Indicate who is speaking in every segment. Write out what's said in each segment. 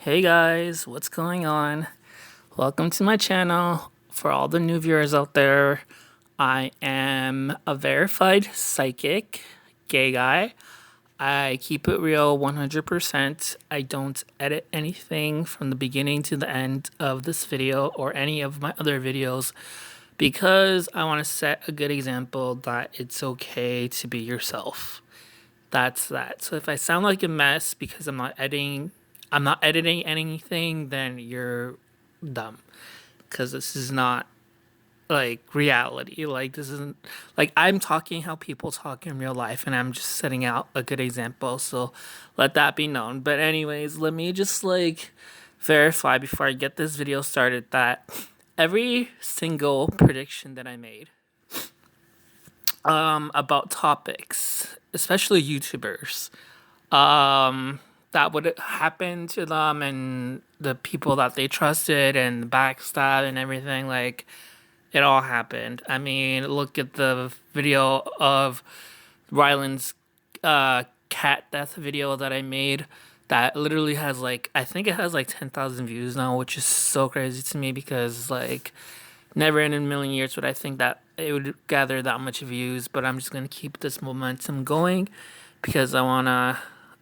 Speaker 1: Hey guys, what's going on? Welcome to my channel. For all the new viewers out there, I am a verified psychic, gay guy. I keep it real 100%. I don't edit anything from the beginning to the end of this video or any of my other videos because I want to set a good example that it's okay to be yourself. That's that. So if I sound like a mess because I'm not editing anything, then you're dumb. Because this is not like reality. Like this isn't like I'm talking how people talk in real life and I'm just setting out a good example. So let that be known. But anyways, let me just like verify before I get this video started that every single prediction that I made about topics, especially YouTubers, that would happen to them and the people that they trusted and backstab and everything, like it all happened. I mean, look at the video of Ryland's cat death video that I made that literally has like, I think it has like 10,000 views now, which is so crazy to me because like never in a million years would I think that it would gather that much views, but I'm just gonna keep this momentum going because I wanna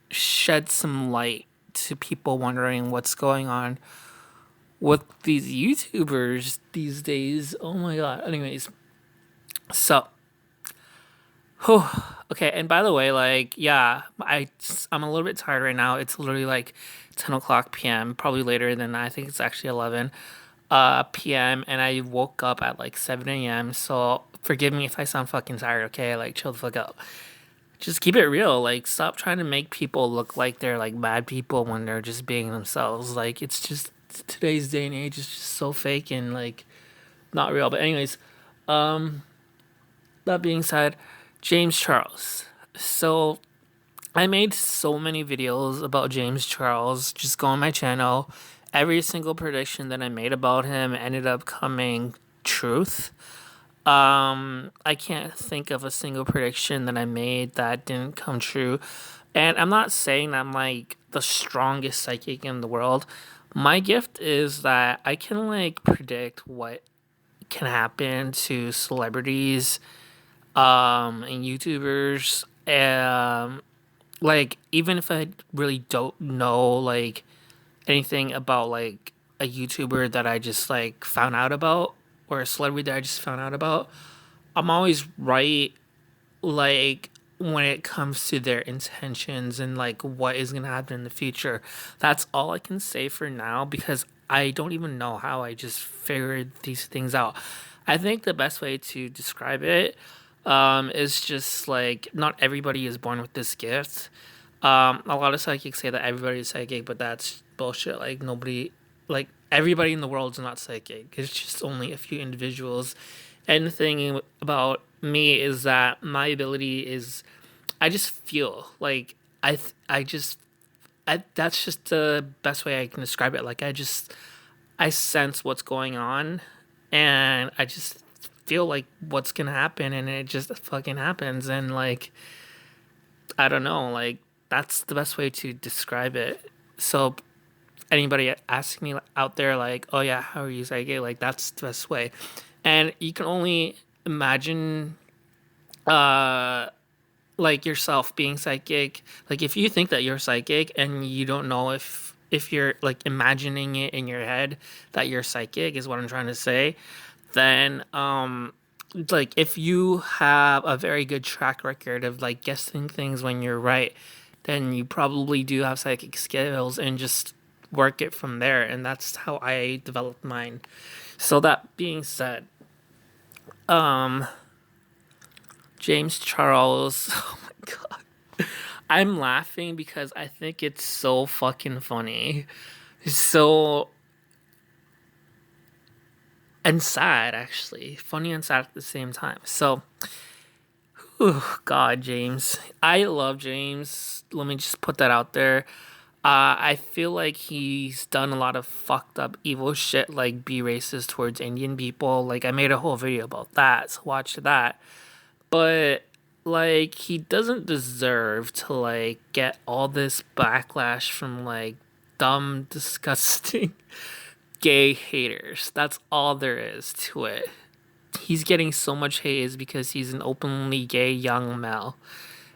Speaker 1: shed some light to people wondering what's going on with these YouTubers these days. Oh my god. Anyways, so whew, okay, and by the way, like, yeah, I'm a little bit tired right now. It's literally like 10 o'clock p.m., probably later than that. I think it's actually 11 p.m., and I woke up at like 7 a.m. So forgive me if I sound fucking tired, okay? Like, chill the fuck out. Just keep it real. Like, stop trying to make people look like they're like bad people when they're just being themselves. Like, it's just today's day and age is just so fake and like not real. But anyways, that being said, James Charles. So I made so many videos about James Charles. Just go on my channel. Every single prediction that I made about him ended up coming truth. I can't think of a single prediction that I made that didn't come true. And I'm not saying that I'm like the strongest psychic in the world. My gift is that I can like predict what can happen to celebrities and YouTubers. Like even if I really don't know like anything about like a YouTuber that I just like found out about or a celebrity that I just found out about, I'm always right like when it comes to their intentions and like what is going to happen in the future. That's all I can say for now because I don't even know how I just figured these things out. I think the best way to describe it is just like not everybody is born with this gift. A lot of psychics say that everybody is psychic, but that's bullshit. Like nobody, like everybody in the world is not psychic. It's just only a few individuals. And the thing about me is that my ability is, I just feel like that's just the best way I can describe it. Like I sense what's going on, and I just feel like what's gonna happen, and it just fucking happens, and like I don't know, like that's the best way to describe it. So anybody asking me out there, like, oh yeah, how are you psychic? Like that's the best way, and you can only imagine, uh, like yourself being psychic. Like if you think that you're psychic and you don't know if you're like imagining it in your head that you're psychic is what I'm trying to say, then like if you have a very good track record of like guessing things when you're right, then you probably do have psychic skills and just work it from there. And that's how I developed mine. So that being said, James Charles, oh my god. I'm laughing because I think it's so fucking funny. So and sad actually. Funny and sad at the same time. So God, James. I love James. Let me just put that out there. I feel like he's done a lot of fucked up evil shit, like be racist towards Indian people. Like I made a whole video about that, so watch that. But like he doesn't deserve to like get all this backlash from like dumb, disgusting gay haters. That's all there is to it. He's getting so much hate is because he's an openly gay young male,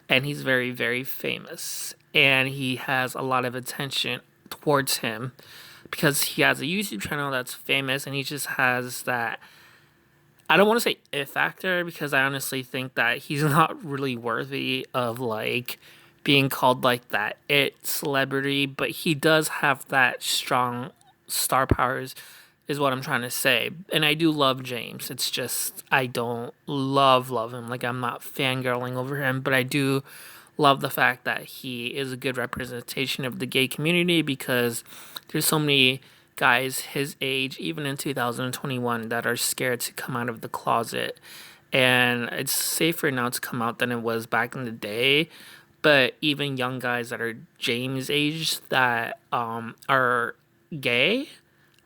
Speaker 1: and he's very, very famous, and he has a lot of attention towards him because he has a YouTube channel that's famous, and he just has that. I don't want to say it factor because I honestly think that he's not really worthy of like being called like that it celebrity, but he does have that strong star powers, is what I'm trying to say. And I do love James. It's just I don't love him. Like I'm not fangirling over him, but I do love the fact that he is a good representation of the gay community because there's so many guys his age, even in 2021, that are scared to come out of the closet. And it's safer now to come out than it was back in the day. But even young guys that are James' age that are gay,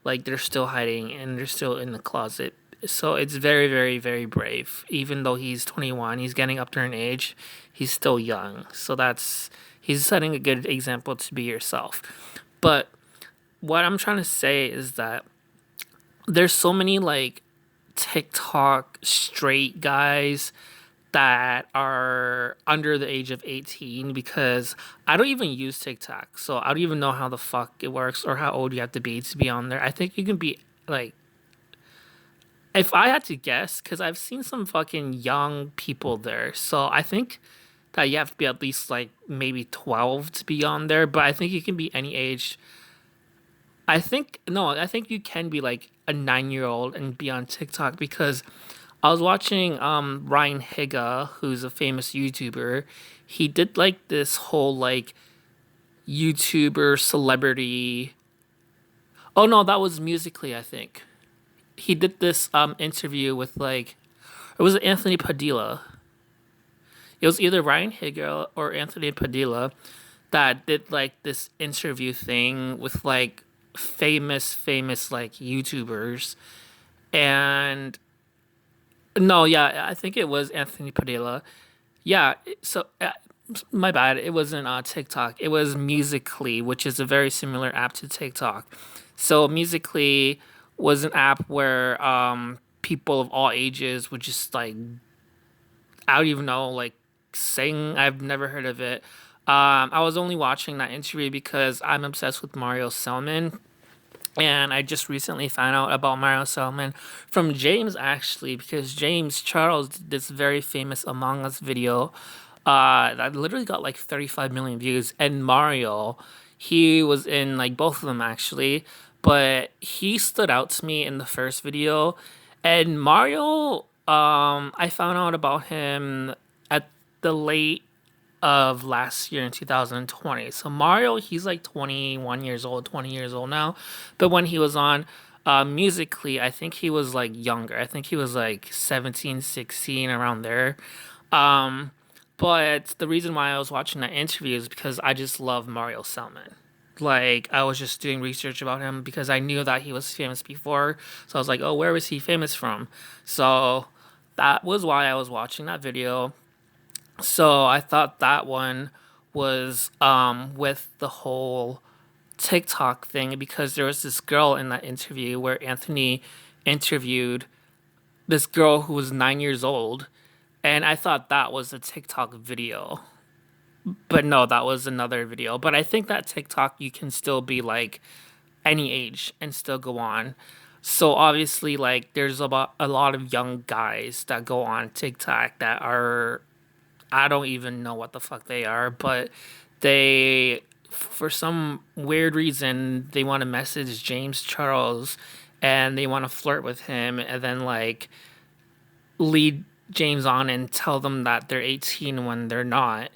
Speaker 1: like they're still hiding and they're still in the closet. So it's very, very, very brave. Even though he's 21, he's getting up there in age. He's still young. So he's setting a good example to be yourself. But what I'm trying to say is that there's so many like TikTok straight guys that are under the age of 18 because I don't even use TikTok. So I don't even know how the fuck it works or how old you have to be on there. I think you can be like, if I had to guess, because I've seen some fucking young people there. So I think that you have to be at least like maybe 12 to be on there. But I think you can be any age. I think, no, I think you can be like a 9-year old and be on TikTok because I was watching Ryan Higa, who's a famous YouTuber. He did like this whole like YouTuber celebrity. Oh no, that was Musically, I think. He did this interview with like it was Anthony Padilla. It was either Ryan Higa or Anthony Padilla that did like this interview thing with like famous like YouTubers. And no, yeah, I think it was Anthony Padilla. Yeah, so my bad. It wasn't TikTok. It was Musically, which is a very similar app to TikTok. So Musically was an app where people of all ages would just like I don't even know like sing. I've never heard of it. I was only watching that interview because I'm obsessed with Mario Selman, and I just recently found out about Mario Selman from James actually, because James Charles did this very famous Among Us video that literally got like 35 million views. And Mario, he was in like both of them actually, but he stood out to me in the first video. And Mario, I found out about him at the late of last year in 2020. So Mario, he's like 21 years old, 20 years old now. But when he was on Musically, I think he was like younger. I think he was like 17, 16, around there. Um, but the reason why I was watching that interview is because I just love Mario Selman. Like I was just doing research about him because I knew that he was famous before. So I was like, oh, where was he famous from? So that was why I was watching that video. So I thought that one was with the whole TikTok thing because there was this girl in that interview where Anthony interviewed this girl who was 9 years old, and I thought that was a TikTok video. But no, that was another video. But I think that TikTok you can still be like any age and still go on. So obviously like there's about a lot of young guys that go on TikTok that are I don't even know what the fuck they are, but they, for some weird reason, they want to message James Charles and they want to flirt with him and then, like, lead James on and tell them that they're 18 when they're not.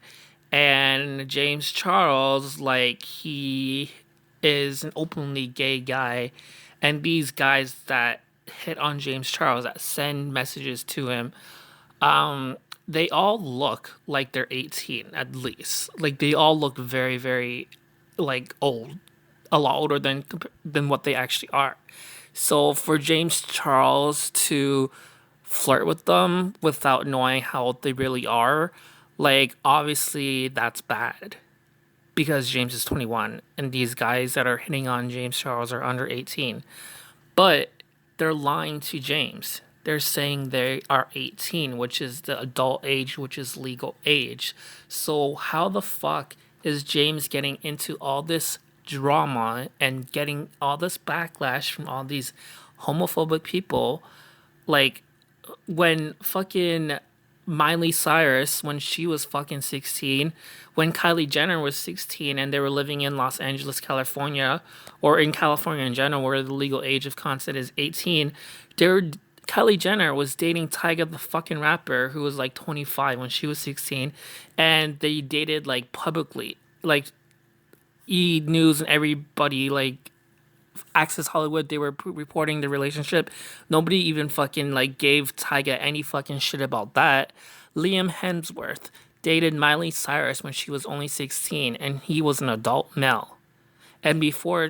Speaker 1: And James Charles, like, he is an openly gay guy. And these guys that hit on James Charles, that send messages to him, they all look like they're 18 at least. Like they all look very, very like old, a lot older than what they actually are. So for James Charles to flirt with them without knowing how old they really are, like obviously that's bad. because James is 21 and these guys that are hitting on James Charles are under 18. But they're lying to James. They're saying they are 18, which is the adult age, which is legal age. So how the fuck is James getting into all this drama and getting all this backlash from all these homophobic people? Like when fucking Miley Cyrus, when she was fucking 16, when Kylie Jenner was 16 and they were living in Los Angeles, California, or in California in general, where the legal age of consent is 18, Kylie Jenner was dating Tyga the fucking rapper who was like 25 when she was 16, and they dated like publicly. Like E News and everybody, like Access Hollywood, they were reporting the relationship. Nobody even fucking like gave Tyga any fucking shit about that. Liam Hemsworth dated Miley Cyrus when she was only 16 and he was an adult male. And before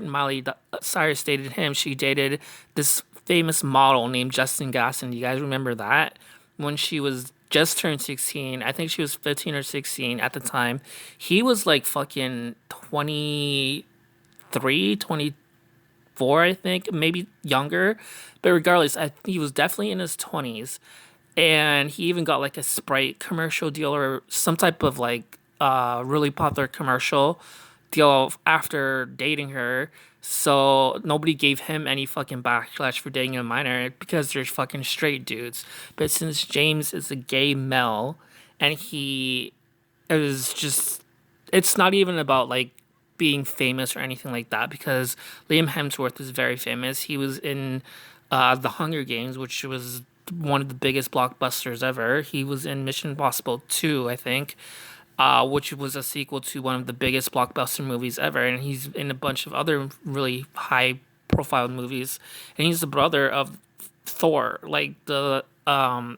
Speaker 1: Cyrus dated him, she dated this famous model named Justin Gasson. You guys remember that? When she was just turned 16, I think she was 15 or 16 at the time. He was like fucking 23, 24, I think, maybe younger. But regardless, I think he was definitely in his 20s. And he even got like a Sprite commercial deal or some type of like really popular commercial deal after dating her. So nobody gave him any fucking backlash for dating a minor because they're fucking straight dudes. But since James is a gay male and he is just, it's not even about like being famous or anything like that because Liam Hemsworth is very famous. He was in The Hunger Games, which was one of the biggest blockbusters ever. He was in Mission Impossible 2, I think, which was a sequel to one of the biggest blockbuster movies ever. And he's in a bunch of other really high profile movies. And he's the brother of Thor, like the other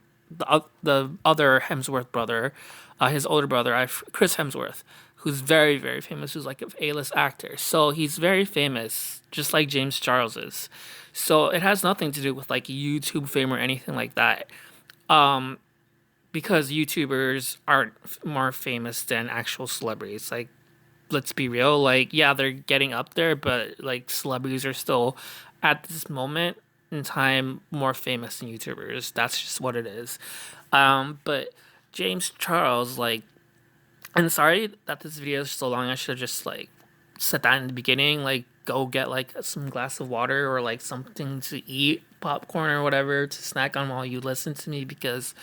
Speaker 1: Hemsworth brother, his older brother, Chris Hemsworth, who's very very famous, who's like an A-list actor. So he's very famous, just like James Charles is. So it has nothing to do with like YouTube fame or anything like that. Because YouTubers aren't more famous than actual celebrities. Like, let's be real. Like, yeah, they're getting up there, but like celebrities are still at this moment in time more famous than YouTubers. That's just what it is. But James Charles, like, and sorry that this video is so long. I should have just like said that in the beginning. Like, go get like some glass of water or like something to eat, popcorn or whatever to snack on while you listen to me because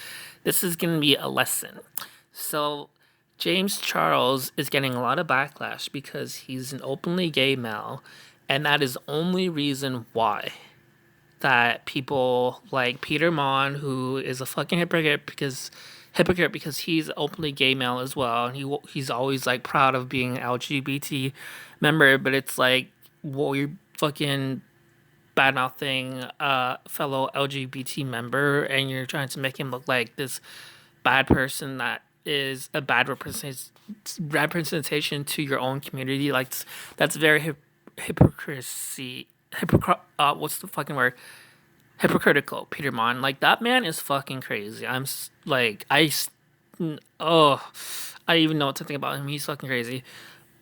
Speaker 1: this is gonna be a lesson. So James Charles is getting a lot of backlash because he's an openly gay male, and that is the only reason why that people like Peter Mon, who is a fucking hypocrite because he's openly gay male as well, and he's always like proud of being an LGBT member, but it's like, well, you're fucking bad mouthing fellow LGBT member, and you're trying to make him look like this bad person that is a representation to your own community. Like that's very hypocrisy. What's the fucking word? Hypocritical. Peter Mon. Like that man is fucking crazy. Like oh, I don't even know what to think about him. He's fucking crazy.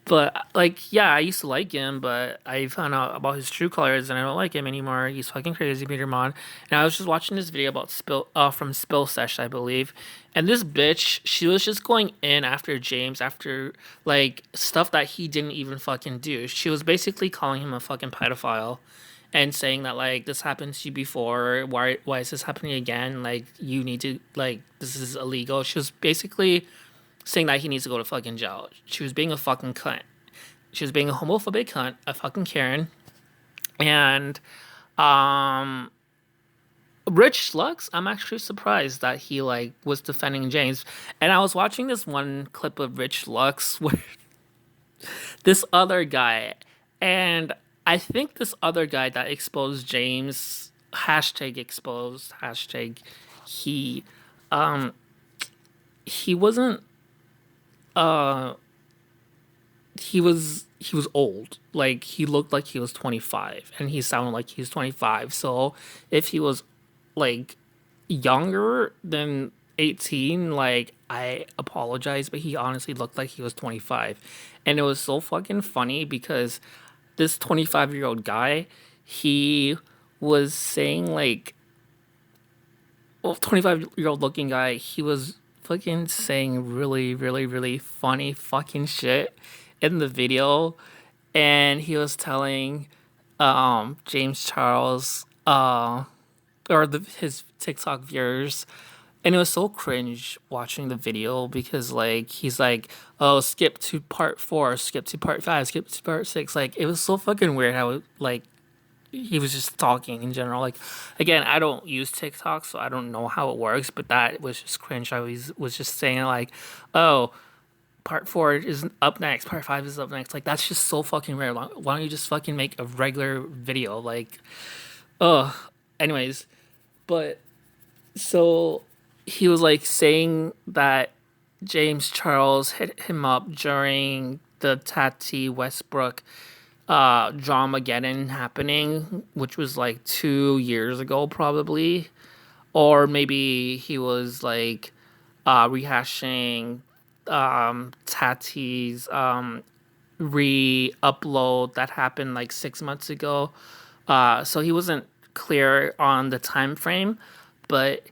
Speaker 1: But like, yeah, I used to like him, but I found out about his true colors, and I don't like him anymore. He's fucking crazy, Peter Mon. And I was just watching this video about from Spill Sesh, I believe, and this bitch, she was just going in after James after like stuff that he didn't even fucking do. She was basically calling him a fucking pedophile, and saying that like this happened to you before. Why is this happening again? Like you need to like this is illegal. She was basically saying that he needs to go to fucking jail. She was being a fucking cunt. She was being a homophobic cunt, a fucking Karen. And Rich Lux, I'm actually surprised that he like was defending James. And I was watching this one clip of Rich Lux where this other guy, and I think this other guy that exposed James, hashtag exposed, hashtag he he wasn't he was old. Like he looked like he was 25 and he sounded like he was 25. So if he was like younger, then 18, like I apologize, but he honestly looked like he was 25. And it was so fucking funny because this 25-year-old guy, he was saying like, well, 25-year-old looking guy, he was fucking saying really, really, really funny fucking shit in the video. And he was telling James Charles or his TikTok viewers, and it was so cringe watching the video because like he's like, oh, skip to part 4, skip to part 5, skip to part 6. Like it was so fucking weird how like he was just talking in general. Like again, I don't use TikTok, so I don't know how it works, but that was just cringe. I was just saying like, oh, part 4 is up next, part 5 is up next. Like that's just so fucking rare. Why don't you just fucking make a regular video? Like, ugh. Anyways, but so he was like saying that James Charles hit him up during the Tati Westbrook Dramageddon happening, which was like 2 years ago probably. Or maybe he was like rehashing Tati's re-upload that happened like 6 months ago. So he wasn't clear on the time frame, but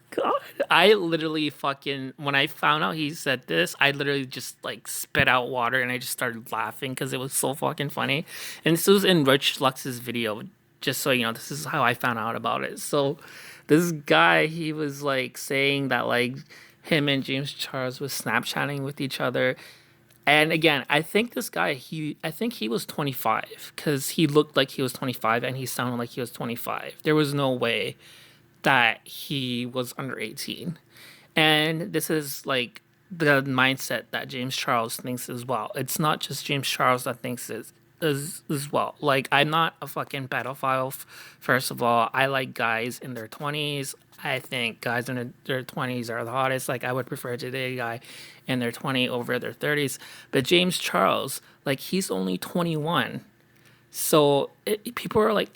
Speaker 1: God, I literally fucking when I found out he said this, I literally just like spit out water and I just started laughing because it was so fucking funny. And this was in Rich Lux's video, just so you know, this is how I found out about it. So this guy, he was like saying that like him and James Charles was Snapchatting with each other. And again, I think this guy, I think he was 25 because he looked like he was 25 and he sounded like he was 25. There was no way that he was under 18. And this is like the mindset that James Charles thinks as well. It's not just James Charles that thinks it as well. Like I'm not a fucking pedophile. First of all, I like guys in their 20s. I think guys in their 20s are the hottest. Like I would prefer to date a guy in their 20 over their 30s. But James Charles, like he's only 21. So people are like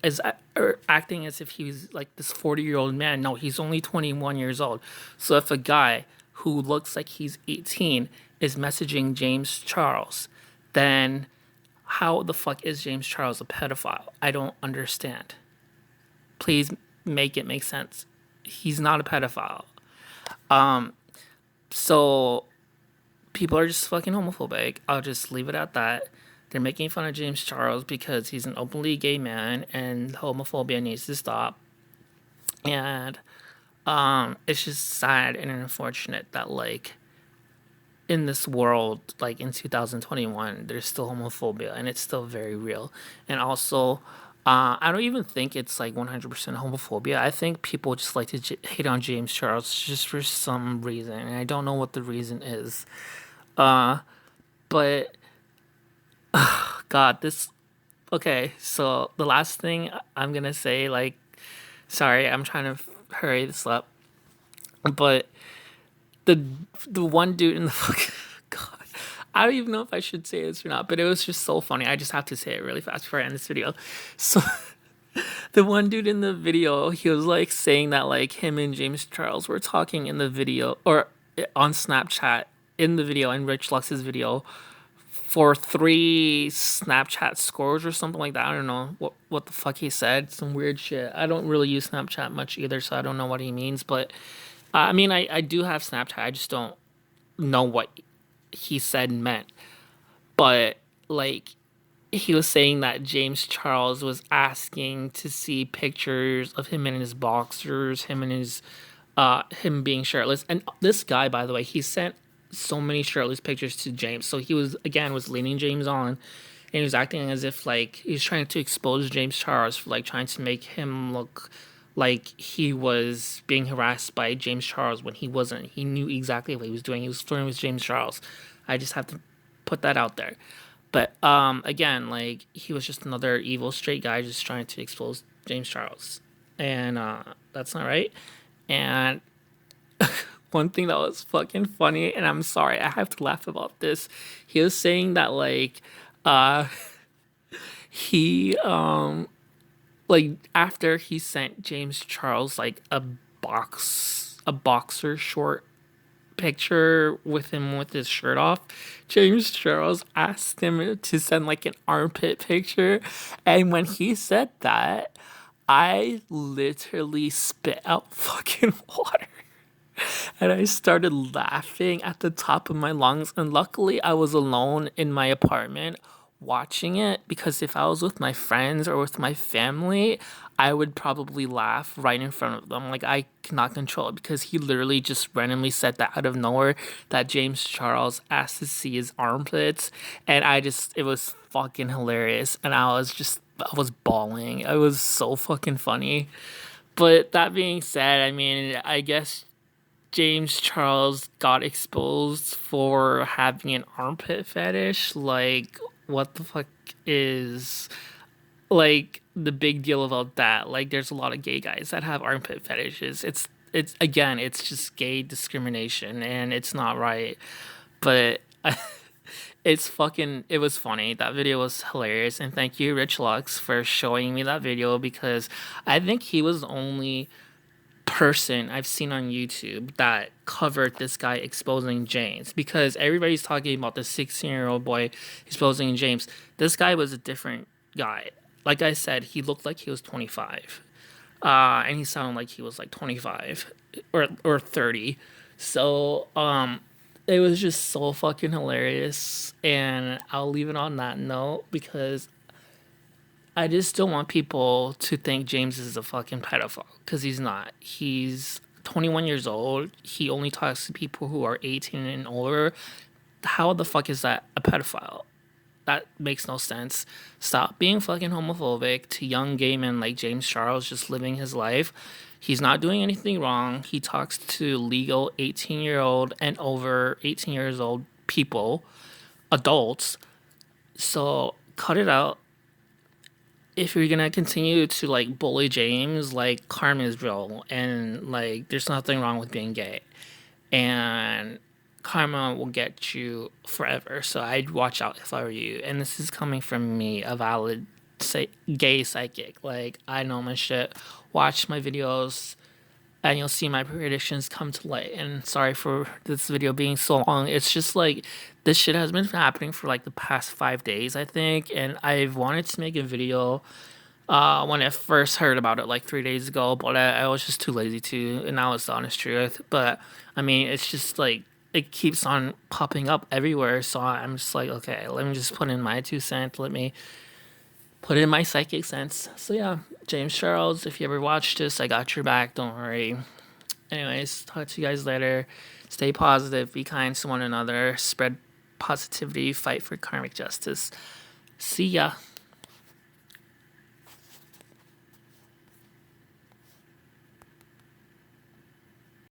Speaker 1: are acting as if he's like this 40-year-old man. No, he's only 21 years old. So if a guy who looks like he's 18 is messaging James Charles, then how the fuck is James Charles a pedophile? I don't understand. Please make it make sense. He's not a pedophile. So people are just fucking homophobic. I'll just leave it at that. They're making fun of James Charles because he's an openly gay man and homophobia needs to stop. And it's just sad and unfortunate that like in this world, like in 2021, there's still homophobia and it's still very real. And also, I don't even think it's like 100% homophobia. I think people just like to hate on James Charles just for some reason, and I don't know what the reason is. But God, this. Okay, so the last thing I'm gonna say, like, sorry, I'm trying to hurry this up, but the the one dude in the fucking God, I don't even know if I should say this or not, but it was just so funny. I just have to say it really fast before I end this video. So the one dude in the video, he was like saying that like him and James Charles were talking in the video or on Snapchat in the video in Rich Lux's video for 3 Snapchat scores or something like that. I don't know what the fuck he said. Some weird shit. I don't really use Snapchat much either, so I don't know what he means. But I mean, I do have Snapchat. I just don't know what he said meant. But like he was saying that James Charles was asking to see pictures of him in his boxers, him and his him being shirtless. And this guy, by the way, he sent so many shirtless pictures to James. So he was again was leaning James on, and he was acting as if like he was trying to expose James Charles for like trying to make him look like he was being harassed by James Charles when he wasn't. He knew exactly what he was doing. He was flirting with James Charles. I just have to put that out there. But again, like he was just another evil straight guy just trying to expose James Charles, and that's not right. And one thing that was fucking funny, and I'm sorry, I have to laugh about this. He was saying that like uh he like after he sent James Charles like a box a boxer short picture with him with his shirt off, James Charles asked him to send like an armpit picture. And when he said that, I literally spit out fucking water. And I started laughing at the top of my lungs. And luckily, I was alone in my apartment watching it, because if I was with my friends or with my family, I would probably laugh right in front of them. Like, I cannot control it, because he literally just randomly said that out of nowhere, that James Charles asked to see his armpits. And it was fucking hilarious. And I was bawling. It was so fucking funny. But that being said, I mean, I guess James Charles got exposed for having an armpit fetish. Like, what the fuck is like the big deal about that? Like, there's a lot of gay guys that have armpit fetishes. It's again, it's just gay discrimination, and it's not right. But it was funny. That video was hilarious, and thank you, Rich Lux, for showing me that video, because I think he was the only person I've seen on YouTube that covered this guy exposing James, because everybody's talking about the 16-year-old boy exposing James. This guy was a different guy. Like I said, he looked like he was 25. And he sounded like he was like 25 or 30. So, it was just so fucking hilarious. And I'll leave it on that note, because I just don't want people to think James is a fucking pedophile, because he's not. He's 21 years old. He only talks to people who are 18 and older. How the fuck is that a pedophile? That makes no sense. Stop being fucking homophobic to young gay men like James Charles, just living his life. He's not doing anything wrong. He talks to legal 18-year-old and over 18 years old people, adults. So cut it out. If you're gonna continue to like bully James, like, karma is real, and like, there's nothing wrong with being gay, and karma will get you forever. So I'd watch out if I were you. And this is coming from me, a valid gay psychic. Like, I know my shit. Watch my videos, and you'll see my predictions come to light. And sorry for this video being so long. It's just like, this shit has been happening for like the past 5 days, I think. And I've wanted to make a video when I first heard about it like 3 days ago, but I was just too lazy to, and now it's the honest truth. But I mean, it's just like, it keeps on popping up everywhere, so I'm just like, okay, let me just put in my 2 cents, let me put in my psychic sense. So yeah, James Charles, if you ever watch this, I got your back, don't worry. Anyways, talk to you guys later. Stay positive, be kind to one another, spread positivity, fight for karmic justice. See ya.